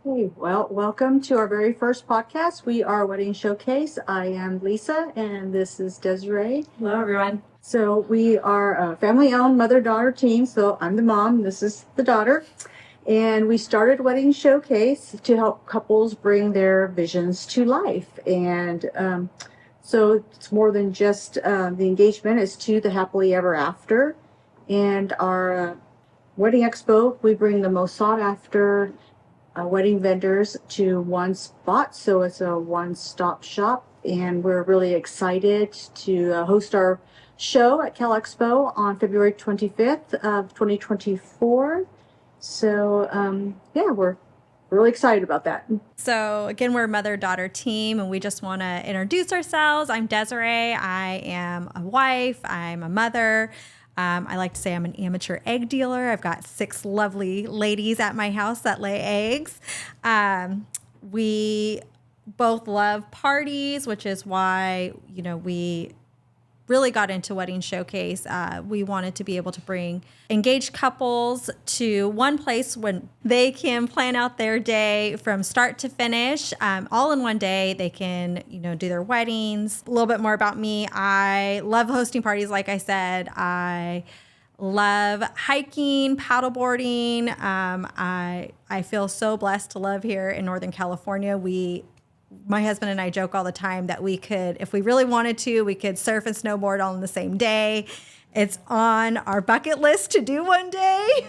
Hey, well, welcome to our very first podcast. We are Wedding Showcase. I am Lisa, and this is Desiree. Hello, everyone. So we are a family-owned mother-daughter team. So I'm the mom, this is the daughter. And we started Wedding Showcase to help couples bring their visions to life. And so it's more than just the engagement, it's to the happily ever after. And our Wedding Expo, we bring the most sought after wedding vendors to one spot. So it's a one-stop shop, and we're really excited to host our show at Cal Expo on February 25th of 2024. So yeah, we're really excited about that. So again, we're a mother-daughter team, and we just want to introduce ourselves. I'm Desiree. I am a wife. I'm a mother. I like to say I'm an amateur egg dealer. I've got 6 lovely ladies at my house that lay eggs. We both love parties, which is why, we really got into Wedding Showcase. We wanted to be able to bring engaged couples to one place when they can plan out their day from start to finish, all in one day. They can, do their weddings. A little bit more about me. I love hosting parties. Like I said, I love hiking, paddleboarding. I feel so blessed to live here in Northern California. My husband and I joke all the time that we could, if we really wanted to, we could surf and snowboard all in the same day. It's on our bucket list to do one day.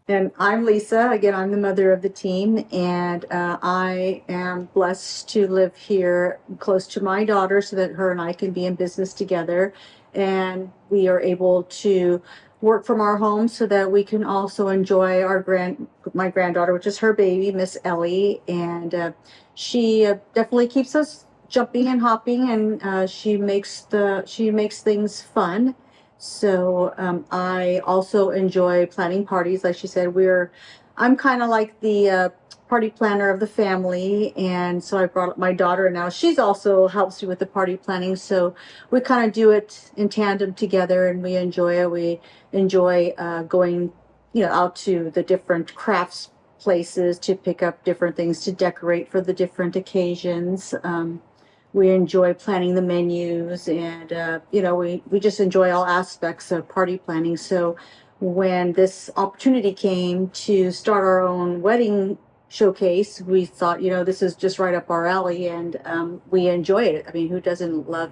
And I'm Lisa. Again, I'm the mother of the team, and I am blessed to live here close to my daughter so that her and I can be in business together. And we are able to work from our home so that we can also enjoy my granddaughter, which is her baby, Miss Ellie. And she definitely keeps us jumping and hopping, and she makes things fun. So I also enjoy planning parties. Like she said, I'm kind of like the party planner of the family, and so I brought up my daughter, and now she's also helps me with the party planning. So we kind of do it in tandem together, and we enjoy it. We enjoy going, out to the different crafts places to pick up different things to decorate for the different occasions. We enjoy planning the menus, and we just enjoy all aspects of party planning. So when this opportunity came to start our own wedding showcase, we thought, this is just right up our alley, and we enjoy it. I mean, who doesn't love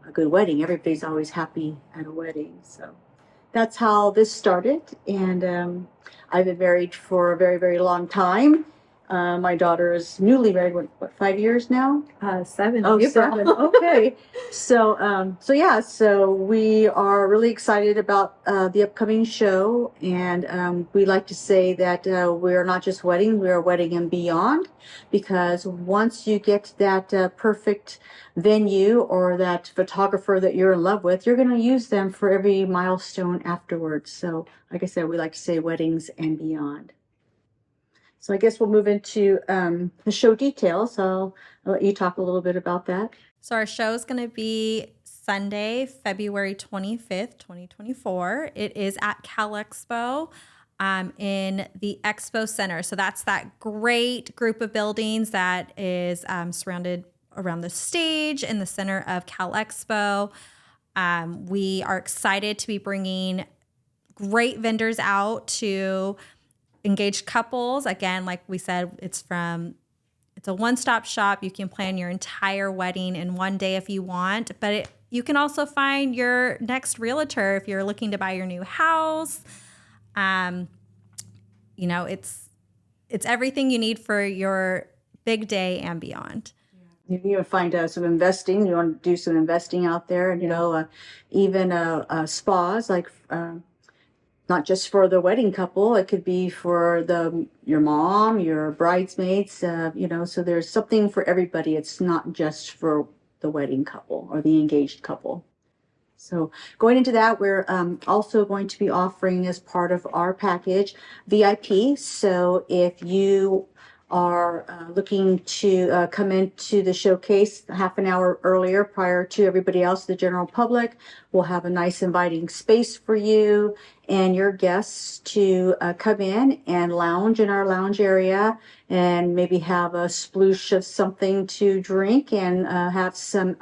a good wedding? Everybody's always happy at a wedding. So that's how this started, and I've been married for a very, very long time. My daughter is newly married, what 5 years now? 7. Oh, 7. Okay. So we are really excited about the upcoming show, and we like to say that we're not just wedding, we are wedding and beyond, because once you get that perfect venue or that photographer that you're in love with, you're going to use them for every milestone afterwards. So like I said, we like to say weddings and beyond. So I guess we'll move into the show details. I'll let you talk a little bit about that. So our show is going to be Sunday, February 25th, 2024. It is at Cal Expo in the Expo Center. So that's that great group of buildings that is surrounded around the stage in the center of Cal Expo. We are excited to be bringing great vendors out to engaged couples. Again, like we said, it's a one-stop shop. You can plan your entire wedding in one day if you want, but you can also find your next realtor if you're looking to buy your new house. It's everything you need for your big day and beyond. You can even find some investing. You want to do some investing out there, and even spas, like not just for the wedding couple. It could be for your mom, your bridesmaids. So there's something for everybody. It's not just for the wedding couple or the engaged couple. So going into that, we're also going to be offering as part of our package VIP. So if you are looking to come into the showcase half an hour earlier prior to everybody else, the general public, we'll have a nice inviting space for you and your guests to come in and lounge in our lounge area and maybe have a sploosh of something to drink and have some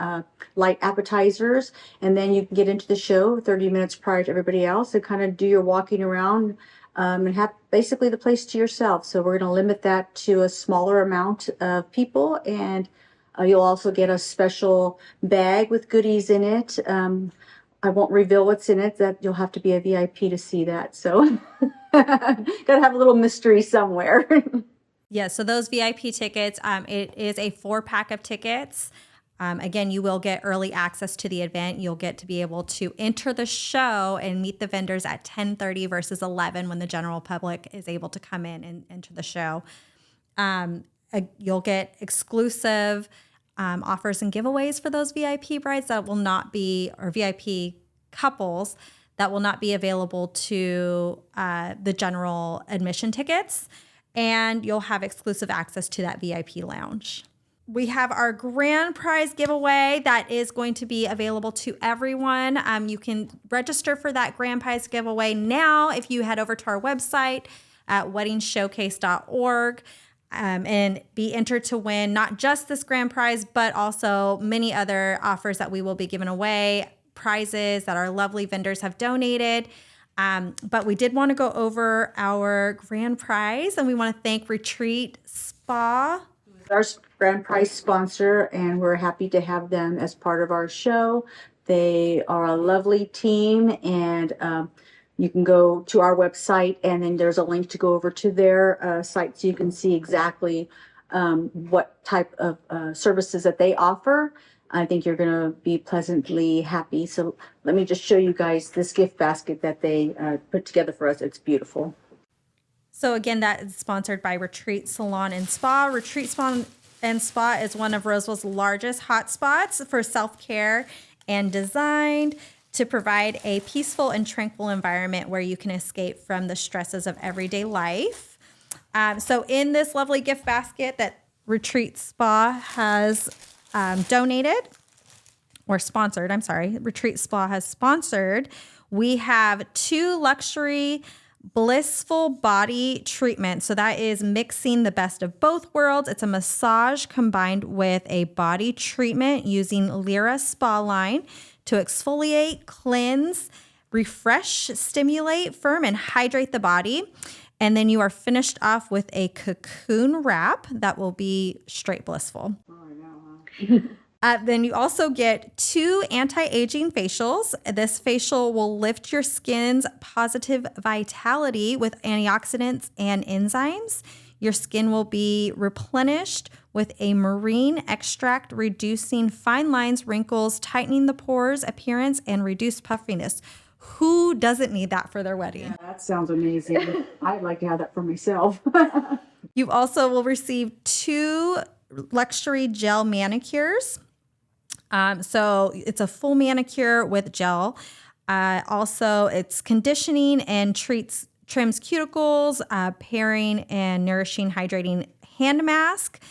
light appetizers. And then you can get into the show 30 minutes prior to everybody else and kind of do your walking around and have basically the place to yourself. So we're going to limit that to a smaller amount of people, and you'll also get a special bag with goodies in it. I won't reveal what's in it. That you'll have to be a VIP to see that. So got to have a little mystery somewhere. Yeah, so those VIP tickets, it is a 4-pack of tickets. Again, you will get early access to the event. You'll get to be able to enter the show and meet the vendors at 10:30 versus 11 when the general public is able to come in and enter the show. You'll get exclusive offers and giveaways for those VIP brides that will not be, or VIP couples that will not be available to the general admission tickets. And you'll have exclusive access to that VIP lounge. We have our grand prize giveaway that is going to be available to everyone. You can register for that grand prize giveaway now if you head over to our website at weddingshowcase.org and be entered to win not just this grand prize, but also many other offers that we will be giving away, prizes that our lovely vendors have donated. But we did want to go over our grand prize, and we want to thank Retreat Spa. Our grand prize sponsor, and we're happy to have them as part of our show. They are a lovely team, and you can go to our website, and then there's a link to go over to their site so you can see exactly what type of services that they offer. I think you're going to be pleasantly happy. So let me just show you guys this gift basket that they put together for us. It's beautiful. So again, that is sponsored by Retreat Salon and Spa. Retreat Salon and Spa is one of Roseville's largest hotspots for self-care and designed to provide a peaceful and tranquil environment where you can escape from the stresses of everyday life. So in this lovely gift basket that Retreat Spa has donated or sponsored, Retreat Spa has sponsored, we have 2 luxury blissful body treatment. So that is mixing the best of both worlds. It's a massage combined with a body treatment using Lyra Spa line to exfoliate, cleanse, refresh, stimulate, firm, and hydrate the body. And then you are finished off with a cocoon wrap that will be straight blissful. Oh, I know. Then you also get 2 anti-aging facials. This facial will lift your skin's positive vitality with antioxidants and enzymes. Your skin will be replenished with a marine extract, reducing fine lines, wrinkles, tightening the pores, appearance, and reduce puffiness. Who doesn't need that for their wedding? Yeah, that sounds amazing. I'd like to have that for myself. You also will receive 2 luxury gel manicures. So it's a full manicure with gel. Also, it's conditioning and trims cuticles, pairing and nourishing, hydrating hand mask,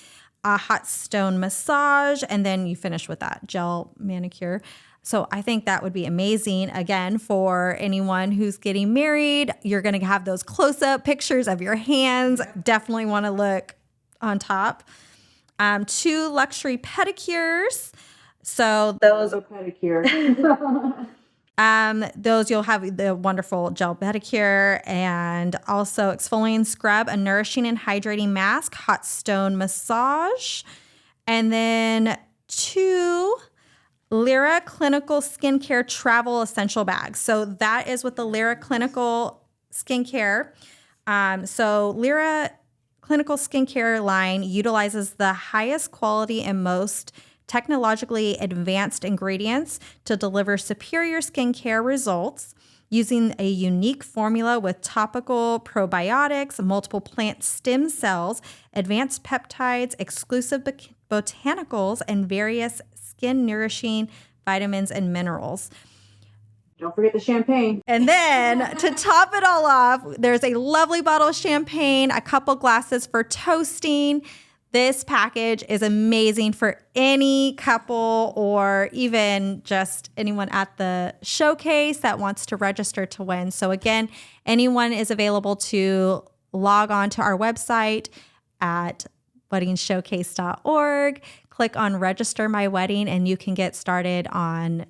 a hot stone massage, and then you finish with that gel manicure. So I think that would be amazing. Again, for anyone who's getting married, you're going to have those close-up pictures of your hands. Definitely want to look on top. 2 luxury pedicures. So those pedicure. those you'll have the wonderful gel pedicure, and also exfoliating scrub, a nourishing and hydrating mask, hot stone massage, and then 2 Lyra Clinical Skincare Travel Essential Bags. So that is with the Lyra Clinical Skincare. So Lyra Clinical Skincare line utilizes the highest quality and most technologically advanced ingredients to deliver superior skincare results using a unique formula with topical probiotics, multiple plant stem cells, advanced peptides, exclusive botanicals, and various skin nourishing vitamins and minerals. Don't forget the champagne. And then to top it all off, there's a lovely bottle of champagne, a couple glasses for toasting. This package is amazing for any couple or even just anyone at the showcase that wants to register to win. So again, anyone is available to log on to our website at weddingshowcase.org, click on register my wedding, and you can get started on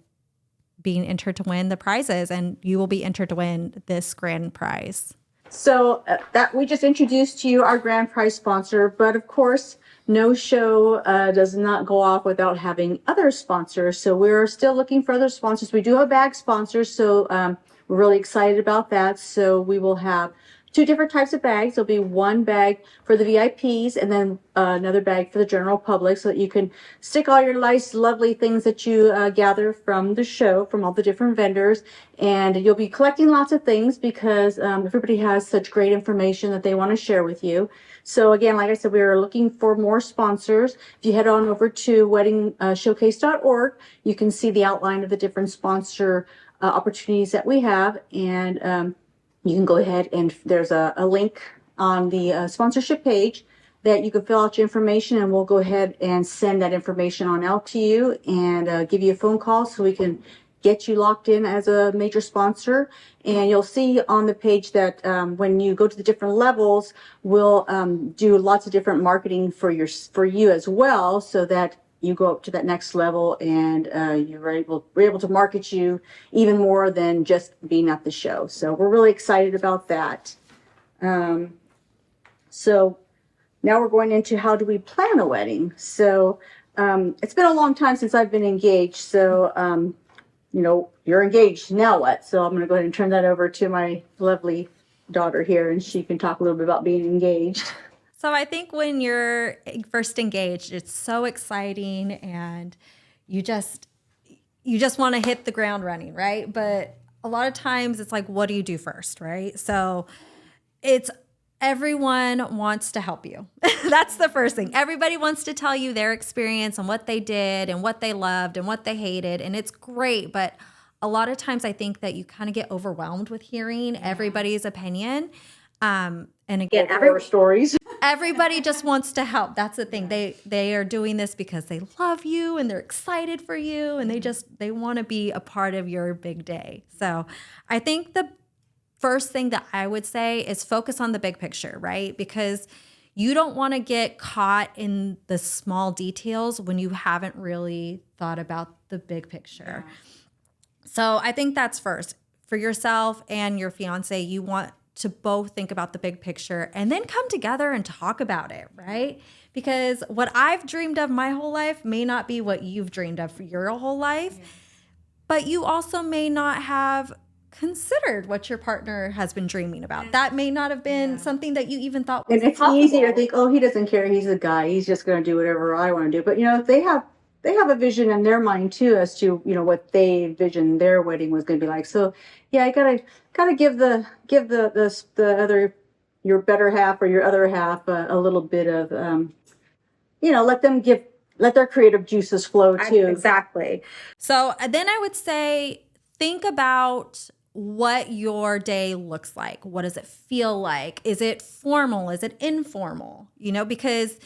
being entered to win the prizes, and you will be entered to win this grand prize. So that we just introduced to you our grand prize sponsor, but of course, no show does not go off without having other sponsors. So we're still looking for other sponsors. We do have bag sponsors, so we're really excited about that. So we will have 2 different types of bags. There'll be one bag for the VIPs and then another bag for the general public, so that you can stick all your nice, lovely things that you gather from the show, from all the different vendors. And you'll be collecting lots of things because everybody has such great information that they want to share with you. So again, like I said, we are looking for more sponsors. If you head on over to weddingshowcase.org, you can see the outline of the different sponsor opportunities that we have. And you can go ahead and there's a link on the sponsorship page that you can fill out your information, and we'll go ahead and send that information on out to you and give you a phone call so we can get you locked in as a major sponsor. And you'll see on the page that when you go to the different levels, we'll do lots of different marketing for you as well, so that you go up to that next level and we're able to market you even more than just being at the show. So we're really excited about that. So now we're going into how do we plan a wedding. So it's been a long time since I've been engaged. So, you're engaged, now what? So I'm going to go ahead and turn that over to my lovely daughter here, and she can talk a little bit about being engaged. So I think when you're first engaged, it's so exciting and you just want to hit the ground running, right? But a lot of times it's like, what do you do first, right? So everyone wants to help you. That's the first thing. Everybody wants to tell you their experience and what they did and what they loved and what they hated. And it's great. But a lot of times I think that you kind of get overwhelmed with hearing everybody's opinion. And again, stories. everybody just wants to help. That's the thing. They are doing this because they love you and they're excited for you and they want to be a part of your big day. So I think the first thing that I would say is focus on the big picture, right? Because you don't want to get caught in the small details when you haven't really thought about the big picture. Yeah. So I think that's first. For yourself and your fiance, you want to both think about the big picture and then come together and talk about it, right? Because what I've dreamed of my whole life may not be what you've dreamed of for your whole life, but you also may not have considered what your partner has been dreaming about. That may not have been something that you even thought was And it's possible. easy to think, oh, he doesn't care. He's a guy. He's just going to do whatever I want to do. But, they have a vision in their mind too as to, what they envisioned their wedding was going to be like. So yeah, I gotta give the other, your better half or your other half a little bit of, let their creative juices flow too. Exactly. So then I would say, think about what your day looks like. What does it feel like? Is it formal? Is it informal? Because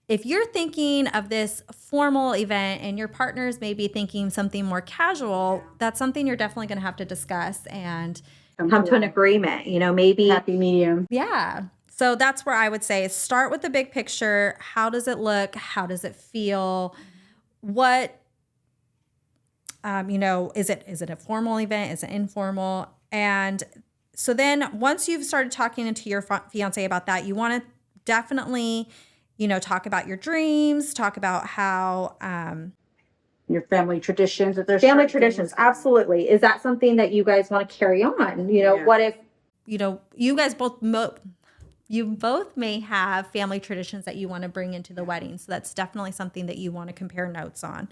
if you're thinking of this formal event and your partner's maybe thinking something more casual, that's something you're definitely going to have to discuss and come to an agreement, maybe. Happy medium. Yeah. So that's where I would say start with the big picture. How does it look? How does it feel? What, is it a formal event? Is it informal? And so then once you've started talking to your fiance about that, you want to definitely talk about your dreams, talk about how your family traditions, if there's family traditions. Absolutely. Is that something that you guys want to carry on? What if, you guys both may have family traditions that you want to bring into the wedding. So that's definitely something that you want to compare notes on.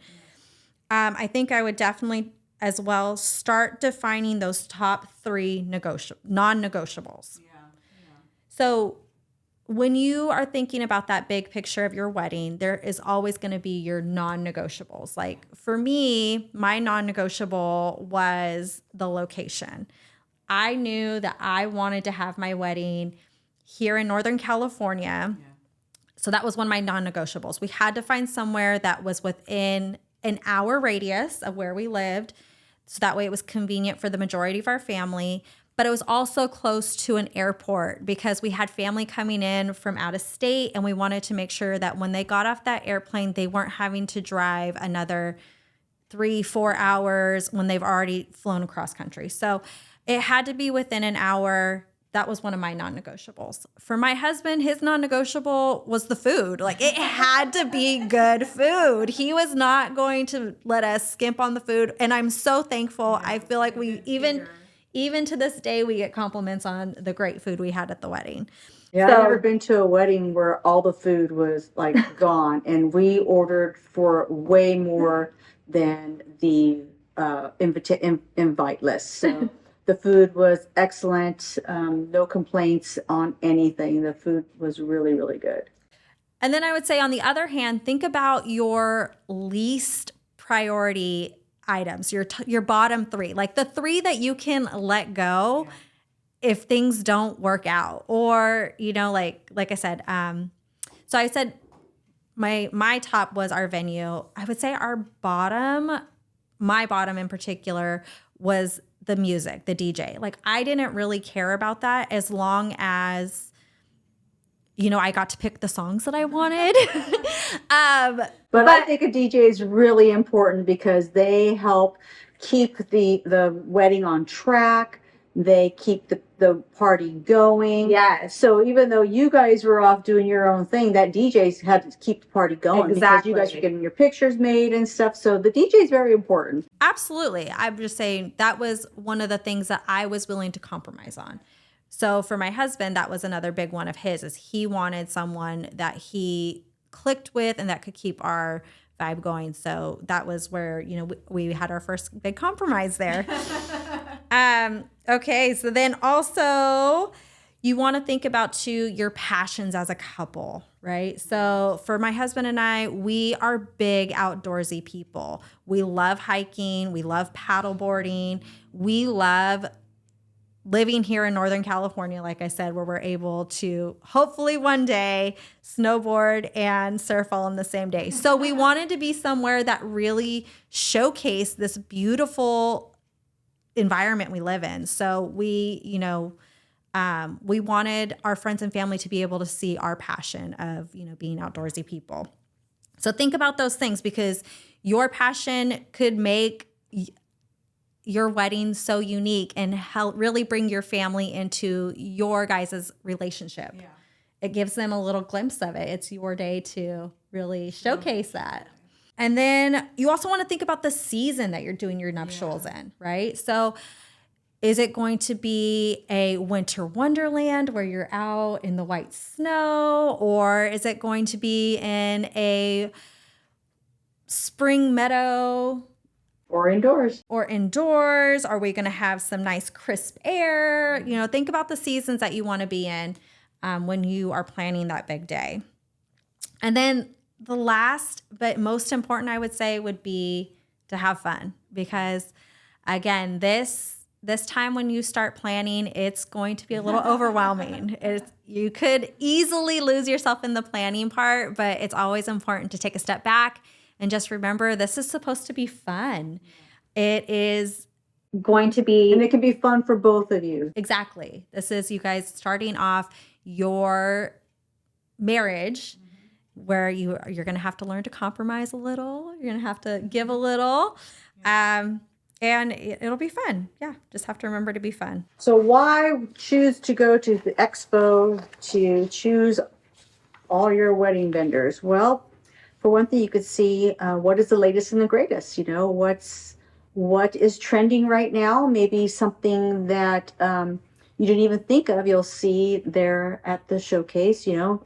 I think I would definitely as well start defining those top 3 non-negotiables. So when you are thinking about that big picture of your wedding, there is always going to be your non-negotiables. Like for me, my non-negotiable was the location. I knew that I wanted to have my wedding here in Northern California. Yeah. So that was one of my non-negotiables. We had to find somewhere that was within an hour radius of where we lived. So that way it was convenient for the majority of our family. But it was also close to an airport because we had family coming in from out of state, and we wanted to make sure that when they got off that airplane, they weren't having to drive another 3-4 hours when they've already flown across country. So it had to be within an hour. That was one of my non-negotiables. For my husband, his non-negotiable was the food. Like it had to be good food. He was not going to let us skimp on the food. And I'm so thankful. I feel like we even to this day, we get compliments on the great food we had at the wedding. Yeah, I've never been to a wedding where all the food was like gone, and we ordered for way more than the invite list. So the food was excellent. No complaints on anything. The food was really, really good. And then I would say, on the other hand, think about your least priority items, your bottom 3, like the 3 that you can let go if things don't work out, or like I said. So I said my top was our venue. I would say my bottom in particular was the music, the DJ. Like I didn't really care about that as long as I got to pick the songs that I wanted. But I think a DJ is really important because they help keep the wedding on track. They keep the party going. Yes. So even though you guys were off doing your own thing, that DJ's had to keep the party going. Exactly. Because you guys are getting your pictures made and stuff. So the DJ is very important. Absolutely. I'm just saying that was one of the things that I was willing to compromise on. So for my husband, that was another big one of his, is he wanted someone that he clicked with and that could keep our vibe going. So that was where, we had our first big compromise there. Okay. So then also you want to think about too, your passions as a couple, right? So for my husband and I, we are big outdoorsy people. We love hiking. We love paddleboarding. We love living here in Northern California, like I said, where we're able to hopefully one day snowboard and surf all in the same day. So we wanted to be somewhere that really showcased this beautiful environment we live in. So we wanted our friends and family to be able to see our passion of, being outdoorsy people. So think about those things, because your passion could make your wedding so unique and help really bring your family into your guys' relationship. Yeah. It gives them a little glimpse of it. It's your day to really showcase that. And then you also want to think about the season that you're doing your nuptials in, right? So is it going to be a winter wonderland where you're out in the white snow, or is it going to be in a spring meadow? Or indoors. Are we going to have some nice crisp air? Think about the seasons that you want to be in when you are planning that big day. And then the last but most important, I would say, would be to have fun, because again, this time when you start planning, it's going to be a little overwhelming. You could easily lose yourself in the planning part, but it's always important to take a step back and just remember, this is supposed to be fun. It is going to be, and it can be fun for both of you. Exactly. This is you guys starting off your marriage, where you're going to have to learn to compromise a little. You're going to have to give a little, and it'll be fun. Yeah, just have to remember to be fun. So why choose to go to the expo to choose all your wedding vendors? Well, for one thing, you could see what is the latest and the greatest. What is trending right now. Maybe something that you didn't even think of. You'll see there at the showcase. You're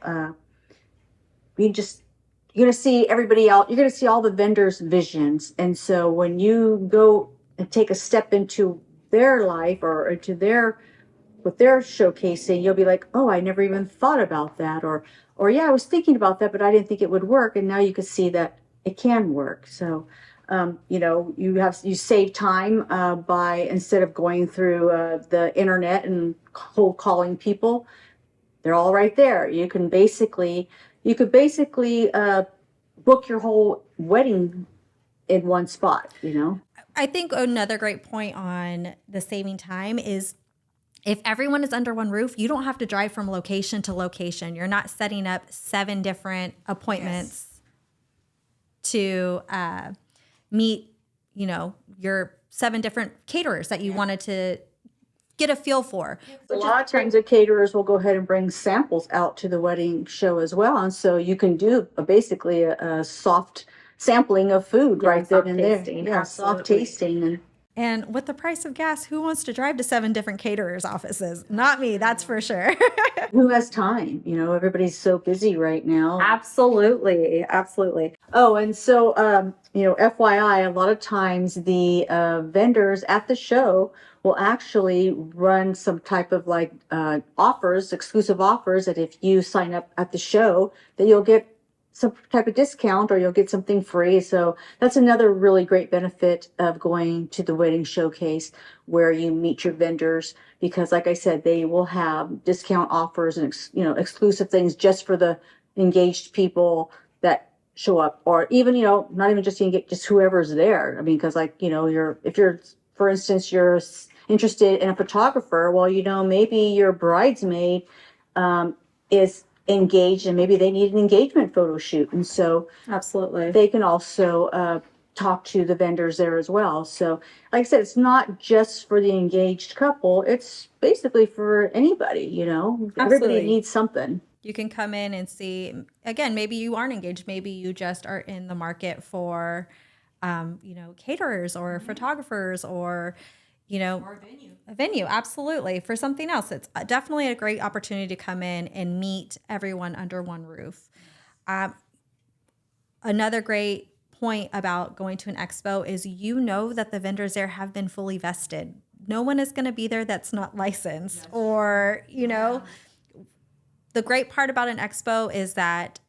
going to see everybody else. You're going to see all the vendors' visions. And so when you go and take a step into their life or into their what they're showcasing, you'll be like, oh, I never even thought about that. Or yeah, I was thinking about that, but I didn't think it would work. And now you can see that it can work. So, you know, you save time by, instead of going through the internet and cold calling people, they're all right there. You could basically book your whole wedding in one spot, you know? I think another great point on the saving time is if everyone is under one roof, you don't have to drive from location to location. You're not setting up 7 different appointments to meet, you know, your 7 different caterers that you wanted to get a feel for. A lot of times the caterers will go ahead and bring samples out to the wedding show as well. And so you can do basically a soft sampling of food right then and there. Yeah, soft tasting. And with the price of gas, who wants to drive to 7 different caterers' offices? Not me, that's for sure. Who has time? You know, everybody's so busy right now. Absolutely. Absolutely. Oh, and so, you know, FYI, a lot of times the vendors at the show will actually run some type of like offers, exclusive offers, that if you sign up at the show, that you'll get some type of discount or you'll get something free. So that's another really great benefit of going to the wedding showcase, where you meet your vendors, because like I said, they will have discount offers and, you know, exclusive things just for the engaged people that show up, or even, you know, not even just engaged, just whoever's there. I mean, because like, you know, if you're, for instance, you're interested in a photographer, well, you know, maybe your bridesmaid is engaged and maybe they need an engagement photo shoot. And so Absolutely. they can also talk to the vendors there as well. So like I said, it's not just for the engaged couple, it's basically for anybody, you know. Everybody Absolutely. needs something. You can come in and see, again, maybe you aren't engaged. Maybe you just are in the market for, you know, caterers or photographers or, you know, Or a venue. a venue. Absolutely. For something else. It's definitely a great opportunity to come in and meet everyone under one roof. Another great point about going to an expo is, you know, that the vendors there have been fully vested. No one is going to be there that's not licensed or, you know, the great part about an expo is that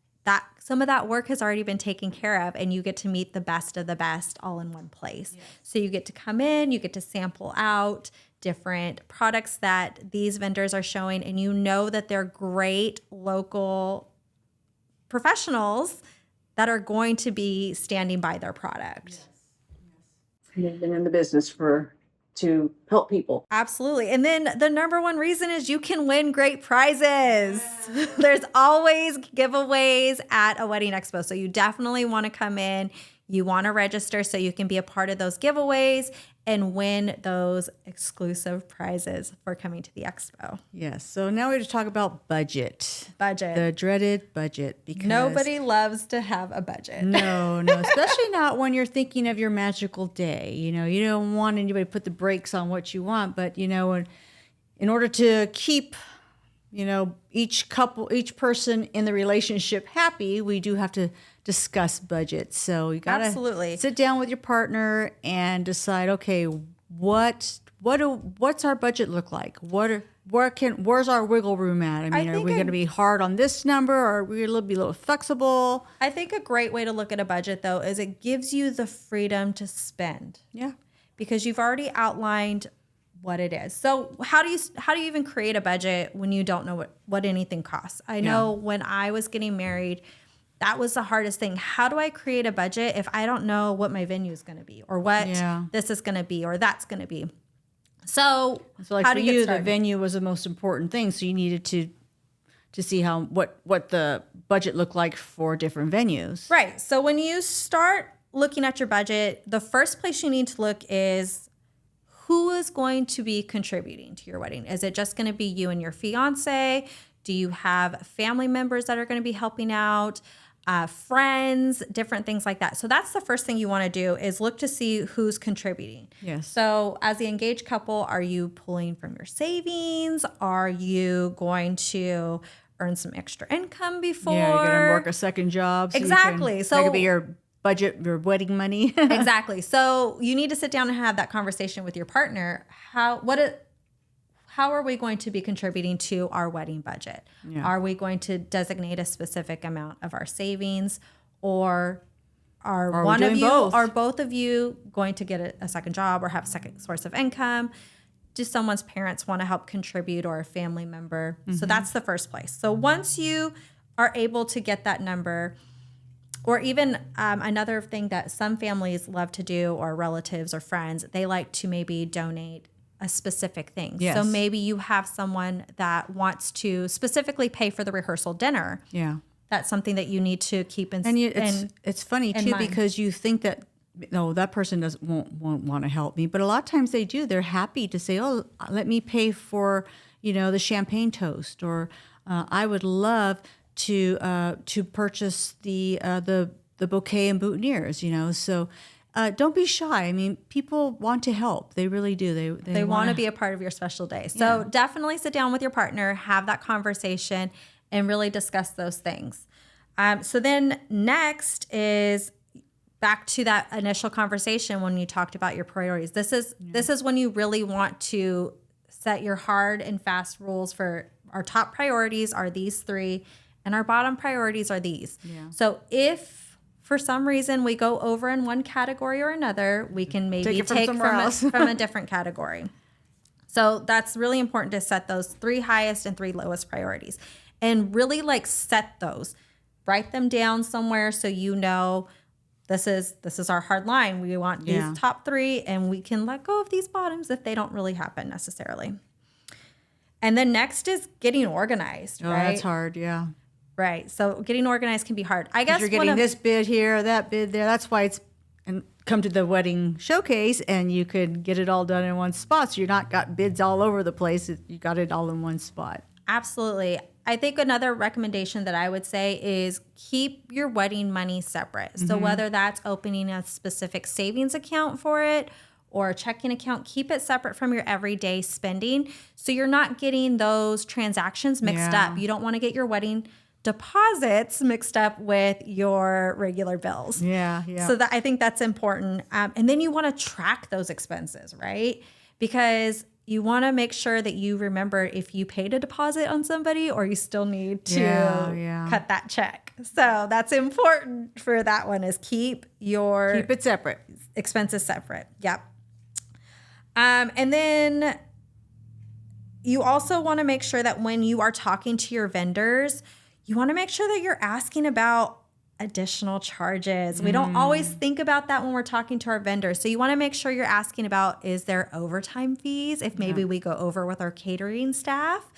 some of that work has already been taken care of, and you get to meet the best of the best all in one place. Yes. So you get to come in, you get to sample out different products that these vendors are showing, and you know that they're great local professionals that are going to be standing by their product. Yes. They've been in the business to help people. Absolutely. And then the number one reason is you can win great prizes. There's always giveaways at a wedding expo. So you definitely want to come in. You want to register so you can be a part of those giveaways and win those exclusive prizes for coming to the expo. Yes. So now we have to talk about budget. Budget. The dreaded budget. Because Nobody loves to have a budget. No, especially not when you're thinking of your magical day. You know, you don't want anybody to put the brakes on what you want, but you know, in order to keep, you know, each person in the relationship happy, we do have to discuss budget. So you gotta Absolutely sit down with your partner and decide, okay, what's our budget look like? Where's our wiggle room at? I mean, are we going to be hard on this number, or are we going to be a little flexible? I think a great way to look at a budget, though, is it gives you the freedom to spend. Yeah. Because you've already outlined what it is. So how do you even create a budget when you don't know what anything costs? I know when I was getting married, that was the hardest thing. How do I create a budget if I don't know what my venue is going to be, or what this is going to be, or that's going to be? So like how for do you you, get started? the venue was the most important thing. So you needed to see what the budget looked like for different venues. Right. So when you start looking at your budget, the first place you need to look is who is going to be contributing to your wedding. Is it just going to be you and your fiance? Do you have family members that are going to be helping out? Friends, different things like that. So that's the first thing you want to do, is look to see who's contributing. Yes. So as the engaged couple, are you pulling from your savings? Are you going to earn some extra income before? Yeah, you're going to work a second job. So Exactly. that could be your budget, your wedding money. Exactly. So you need to sit down and have that conversation with your partner. How how are we going to be contributing to our wedding budget? Yeah. Are we going to designate a specific amount of our savings, or are Are we one of doing you both? or both of you going to get a second job or have a second source of income? Do someone's parents want to help contribute, or a family member? So that's the first place. So once you are able to get that number, or even another thing that some families love to do, or relatives or friends, they like to maybe donate a specific thing. Yes. So maybe you have someone that wants to specifically pay for the rehearsal dinner. Yeah. That's something that you need to keep in. It's funny in too, mind. because you think that, no, that person won't want to help me, but a lot of times they do. They're happy to say, oh, let me pay for, the champagne toast, or I would love to purchase the bouquet and boutonnieres. So don't be shy. I mean, people want to help. They really do. They want to be a part of your special day. So definitely sit down with your partner, have that conversation, and really discuss those things. So then next is back to that initial conversation when you talked about your priorities. This is when you really want to set your hard and fast rules for our top priorities are these 3, and our bottom priorities are these. Yeah. So if for some reason we go over in one category or another, we can maybe Take it from take somewhere else. from a different category. So that's really important to set those 3 highest and 3 lowest priorities, and really set those. Write them down somewhere so this is our hard line. We want these top 3, and we can let go of these bottoms if they don't really happen necessarily. And then next is getting organized, Oh, right? that's hard. Yeah. Right. So getting organized can be hard. I guess You're getting this bid here, that bid there. That's why and come to the wedding showcase, and you could get it all done in one spot. So you're not got bids all over the place. You got it all in one spot. Absolutely. I think another recommendation that I would say is keep your wedding money separate. So whether that's opening a specific savings account for it or a checking account, keep it separate from your everyday spending. So you're not getting those transactions mixed Yeah. up. You don't want to get your wedding deposits mixed up with your regular bills. Yeah. So I think that's important. And then you want to track those expenses, right? Because you want to make sure that you remember if you paid a deposit on somebody, or you still need to cut that check. So that's important for that one, is keep Keep it separate. expenses separate. Yep. And then you also want to make sure that when you are talking to your vendors, you want to make sure that you're asking about additional charges. We don't always think about that when we're talking to our vendors. So you want to make sure you're asking about, is there overtime fees if maybe we go over with our catering staff?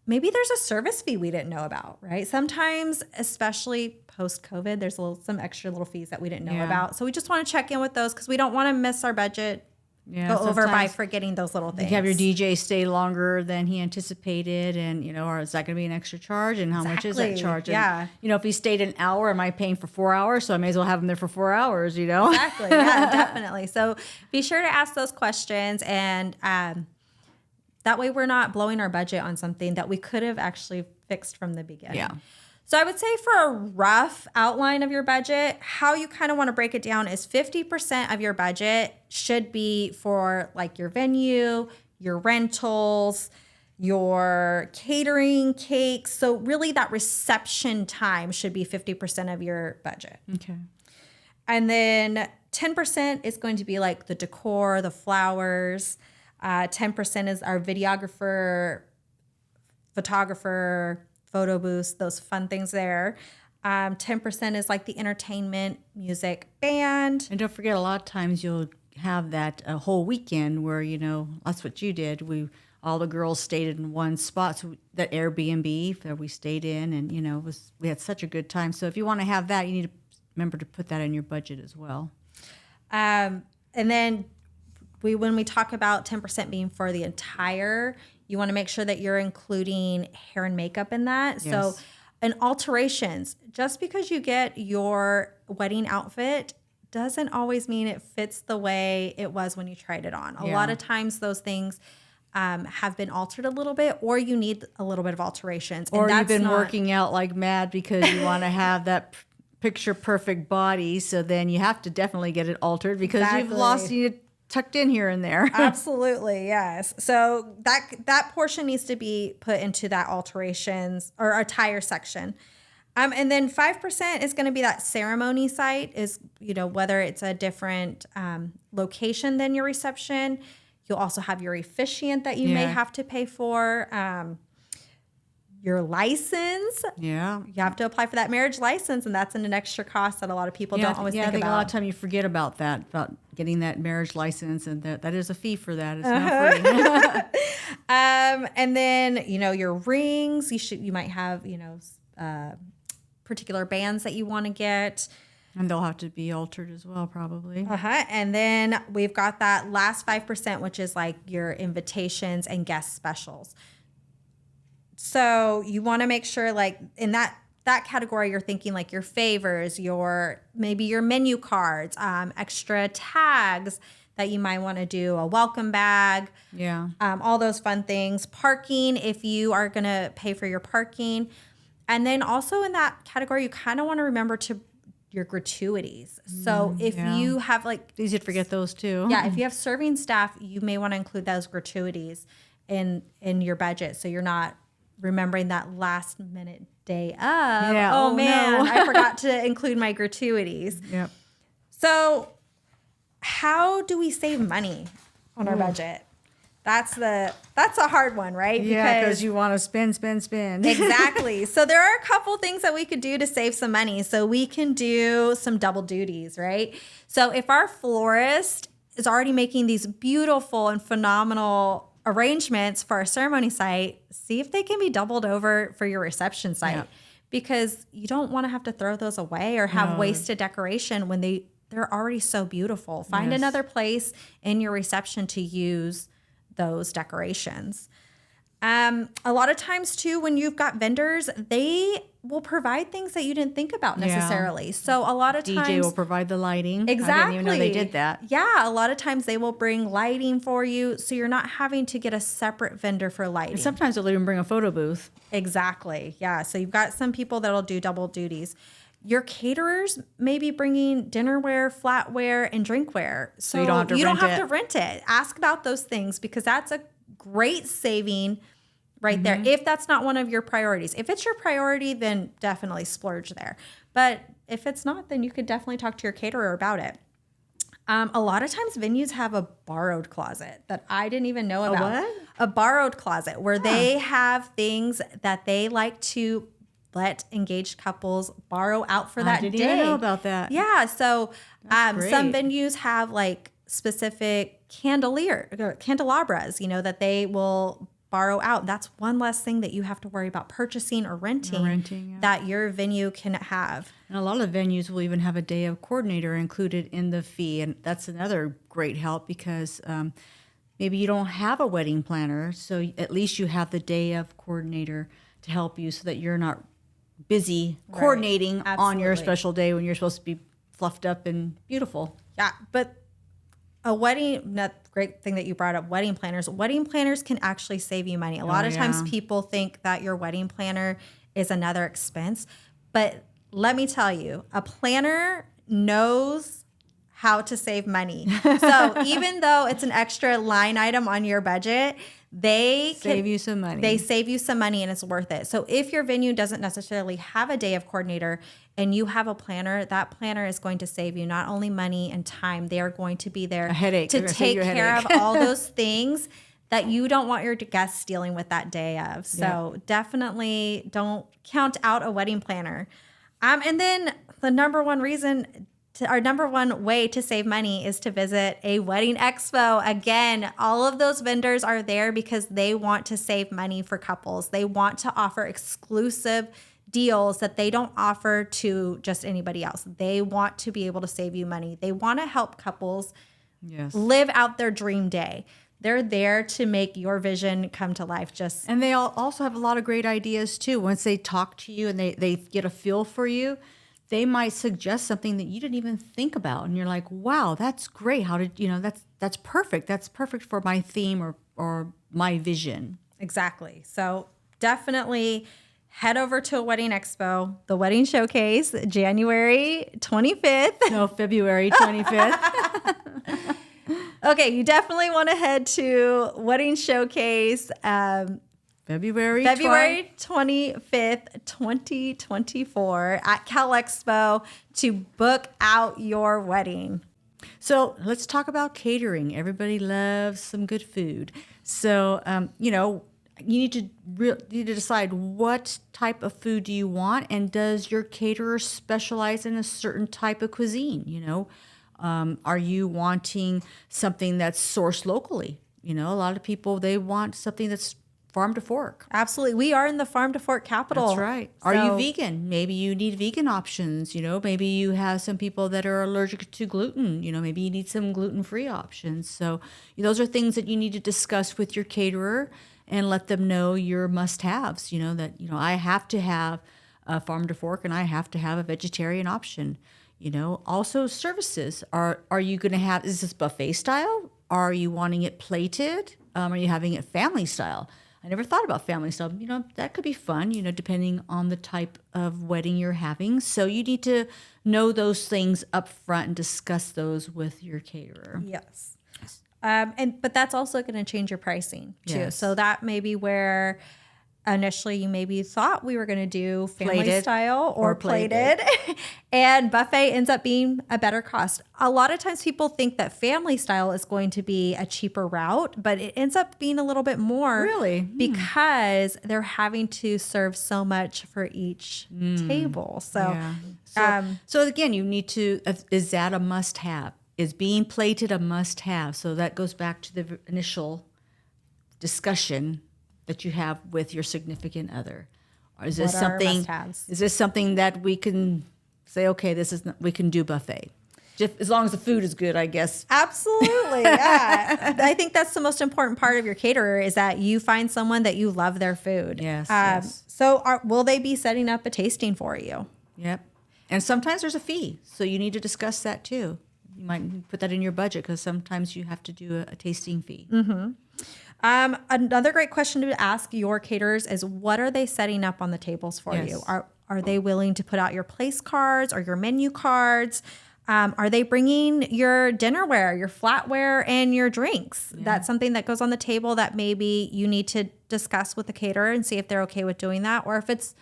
Maybe there's a service fee we didn't know about, right? Sometimes, especially post-COVID, there's some extra little fees that we didn't know about. So we just want to check in with those, because we don't want to miss our budget, go over by forgetting those little things. You have your DJ stay longer than he anticipated, and or is that going to be an extra charge? And how much is that Exactly. charge? And, Yeah. if he stayed an hour, am I paying for 4 hours? So I may as well have him there for 4 hours. Exactly. Yeah, definitely. So be sure to ask those questions, and that way we're not blowing our budget on something that we could have actually fixed from the beginning. Yeah. So I would say, for a rough outline of your budget, how you kind of want to break it down is 50% of your budget should be for your venue, your rentals, your catering, cakes. So really that reception time should be 50% of your budget. Okay. And then 10% is going to be the decor, the flowers. 10% is our videographer, photographer, photo booths, those fun things there. 10% is the entertainment, music, band. And don't forget, a lot of times you'll have that a whole weekend where, that's what you did. All the girls stayed in one spot. So that Airbnb that we stayed in, and, we had such a good time. So if you want to have that, you need to remember to put that in your budget as well. And then when we talk about 10% being for the entire, you want to make sure that you're including hair and makeup in that. Yes. So, and alterations, just because you get your wedding outfit doesn't always mean it fits the way it was when you tried it on. A lot of times those things have been altered a little bit, or you need a little bit of alterations. Or you've been working out like mad because you want to have that picture perfect body. So then you have to definitely get it altered, because you've lost tucked in here and there. Absolutely, yes. So that portion needs to be put into that alterations or attire section. And then 5% is going to be that ceremony site is, whether it's a different location than your reception. You'll also have your officiant that you may have to pay for. Your license. Yeah. You have to apply for that marriage license, and that's an extra cost that a lot of people don't always think I think about. a lot of time you forget about that, about getting that marriage license, and that is a fee for that. It's not free. And then, your rings, you might have, particular bands that you want to get. And they'll have to be altered as well, probably. And then we've got that last 5%, which is like your invitations and guest specials. So you want to make sure, like in that category, you're thinking like your favors, maybe your menu cards, extra tags that you might want to do, a welcome bag, all those fun things. Parking, if you are going to pay for your parking. And then also in that category, you kind of want to remember your gratuities. So if you have It's easy to forget those too. Yeah, if you have serving staff, you may want to include those gratuities in your budget, so you're not remembering that last minute day of. Oh man, I forgot to include my gratuities. Yep. So how do we save money on our budget? That's a hard one, right? Yeah, because you want to spend. Exactly. So there are a couple things that we could do to save some money. So we can do some double duties, right? So if our florist is already making these beautiful and phenomenal arrangements for our ceremony site, see if they can be doubled over for your reception site, because you don't want to have to throw those away or have wasted decoration when they're already so beautiful. Find another place in your reception to use those decorations. A lot of times too, when you've got vendors, they will provide things that you didn't think about necessarily. So a lot of times DJ will provide the lighting. Exactly. I didn't even know they did that. Yeah, a lot of times they will bring lighting for you, so you're not having to get a separate vendor for lighting. And sometimes they'll even bring a photo booth. Exactly. Yeah. So you've got some people that'll do double duties. Your caterers may be bringing dinnerware, flatware, and drinkware. So you don't have to rent it. Ask about those things, because that's a great saving right there. If that's not one of your priorities. If it's your priority, then definitely splurge there. But if it's not, then you could definitely talk to your caterer about it. A lot of times venues have a borrowed closet that I didn't even know about. what? A borrowed closet where they have things that they like to let engaged couples borrow out for that day. I didn't even know about that. Yeah. So That's some great. venues have like specific candelabras, that they will borrow out. That's one less thing that you have to worry about purchasing or renting, that your venue can have. And a lot of venues will even have a day of coordinator included in the fee. And that's another great help, because maybe you don't have a wedding planner. So at least you have the day of coordinator to help you, so that you're not busy coordinating on your special day when you're supposed to be fluffed up and beautiful. Yeah. But a wedding, that great thing that you brought up, wedding planners. Wedding planners can actually save you money. A lot of times people think that your wedding planner is another expense. But let me tell you, a planner knows how to save money. So even though it's an extra line item on your budget, they Save you some money. They save you some money, and it's worth it. So if your venue doesn't necessarily have a day of coordinator and you have a planner, that planner is going to save you not only money and time, they are going to be there A headache. to They're gonna save take you a care of headache. all those things that you don't want your guests dealing with that day of. So definitely don't count out a wedding planner. And then the number one way to save money is to visit a wedding expo. Again, all of those vendors are there because they want to save money for couples. They want to offer exclusive deals that they don't offer to just anybody else. They want to be able to save you money. They want to help couples live out their dream day. They're there to make your vision come to life. And they also have a lot of great ideas too. Once they talk to you and they get a feel for you, they might suggest something that you didn't even think about. And you're like, wow, that's great. How did, that's perfect. That's perfect for my theme or my vision. Exactly. So definitely head over to a wedding expo, the wedding showcase, January 25th. No, February 25th. Okay, you definitely want to head to Wedding Showcase February February 25th, 2024 at Cal Expo to book out your wedding. So let's talk about catering. Everybody loves some good food. So, you need to decide what type of food do you want, and does your caterer specialize in a certain type of cuisine? Are you wanting something that's sourced locally? A lot of people, they want something that's farm to fork. Absolutely. We are in the farm to fork capital. That's right. Are you vegan? Maybe you need vegan options. Maybe you have some people that are allergic to gluten. Maybe you need some gluten-free options. So those are things that you need to discuss with your caterer and let them know your must-haves. I have to have a farm to fork and I have to have a vegetarian option. Also services. Are you going to have, is this buffet style? Are you wanting it plated? Are you having it family style? I never thought about family style. That could be fun, depending on the type of wedding you're having. So you need to know those things up front and discuss those with your caterer. Yes. But that's also going to change your pricing too. Yes. So that may be where initially you maybe thought we were going to do family Plated style or plated. and buffet ends up being a better cost. A lot of times people think that family style is going to be a cheaper route, but it ends up being a little bit more. Really? Because they're having to serve so much for each table. So, Yeah. So again, you need to, is that a must-have? Is being plated a must-have? So that goes back to the initial discussion that you have with your significant other. Or is this What are something? must-haves? Is this something that we can say? Okay, we can do buffet, just as long as the food is good, I guess. Absolutely. Yeah. I think that's the most important part of your caterer is that you find someone that you love their food. Yes, yes. So will they be setting up a tasting for you? Yep. And sometimes there's a fee, so you need to discuss that too. You might put that in your budget because sometimes you have to do a tasting fee. Another great question to ask your caterers is what are they setting up on the tables for Yes. you? Are they willing to put out your place cards or your menu cards? Are they bringing your dinnerware, your flatware, and your drinks? Yeah. That's something that goes on the table that maybe you need to discuss with the caterer and see if they're okay with doing that. Or if it's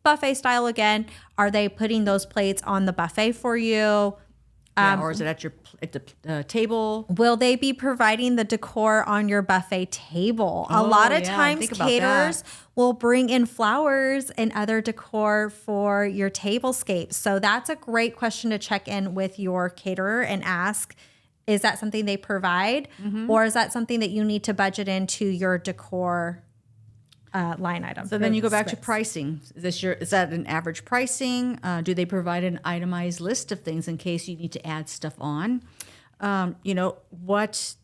buffet style again, are they putting those plates on the buffet for you? Or is it at the table? Will they be providing the decor on your buffet table? A lot of times think about caterers that. will bring in flowers and other decor for your tablescapes. So that's a great question to check in with your caterer and ask, is that something they provide? Or is that something that you need to budget into your decor line item? So then you go back to pricing. Is that an average pricing? Do they provide an itemized list of things in case you need to add stuff on? What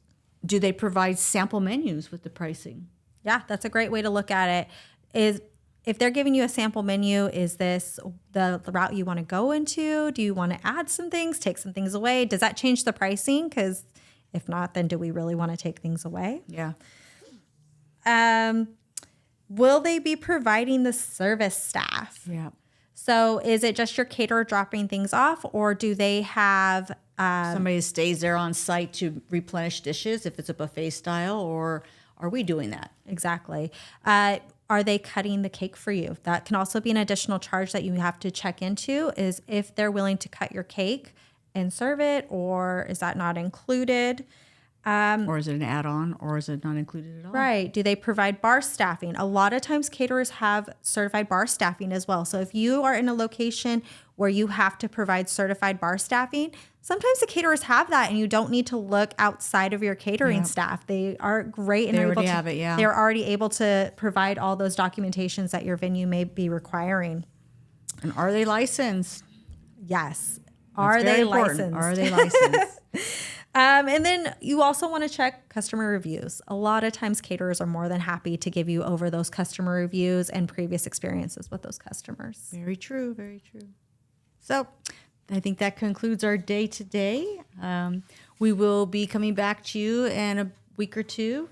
do they provide sample menus with the pricing? Yeah, that's a great way to look at it. Is if they're giving you a sample menu, is this the route you want to go into? Do you want to add some things, take some things away? Does that change the pricing? Because if not, then do we really want to take things away? Yeah. Will they be providing the service staff? Yeah. So is it just your caterer dropping things off, or do they have Somebody stays there on site to replenish dishes if it's a buffet style, or are we doing that? exactly? Are they cutting the cake for you? That can also be an additional charge that you have to check into, is if they're willing to cut your cake and serve it, or is that not included? Or is it an add-on, or is it not included at all? Right. Do they provide bar staffing? A lot of times caterers have certified bar staffing as well. So if you are in a location where you have to provide certified bar staffing, sometimes the caterers have that and you don't need to look outside of your catering staff. They are great and They they're already able to, have it, yeah. they're already able to provide all those documentations that your venue may be requiring. And are they licensed? Yes. That's Are very they important. licensed? Are they licensed? And then you also want to check customer reviews. A lot of times caterers are more than happy to give you over those customer reviews and previous experiences with those customers. Very true. Very true. So I think that concludes our day today. We will be coming back to you in a week or two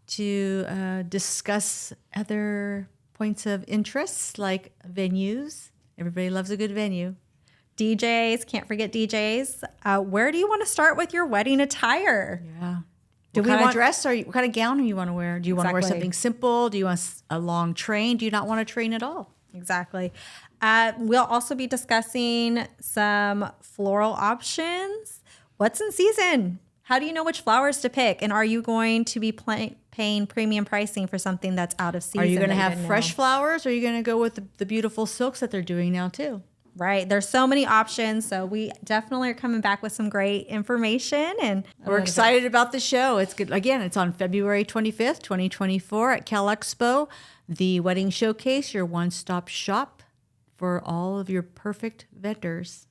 to discuss other points of interest like venues. Everybody loves a good venue. DJs, can't forget DJs. Where do you want to start with your wedding attire? Yeah. Do What we kind want of dress are you? What kind of gown do you want to wear? Do you want to wear Exactly. something simple? Do you want a long train? Do you not want to train at all? Exactly. We'll also be discussing some floral options. What's in season? How do you know which flowers to pick? And are you going to be paying premium pricing for something that's out of season? Are you going to that you have didn't fresh know? flowers, or are you going to go with the beautiful silks that they're doing now too? Right. There's so many options. So we definitely are coming back with some great information. And We're excited about the show. It's good. Again, it's on February 25th, 2024 at Cal Expo, the wedding showcase, your one-stop shop for all of your perfect vendors.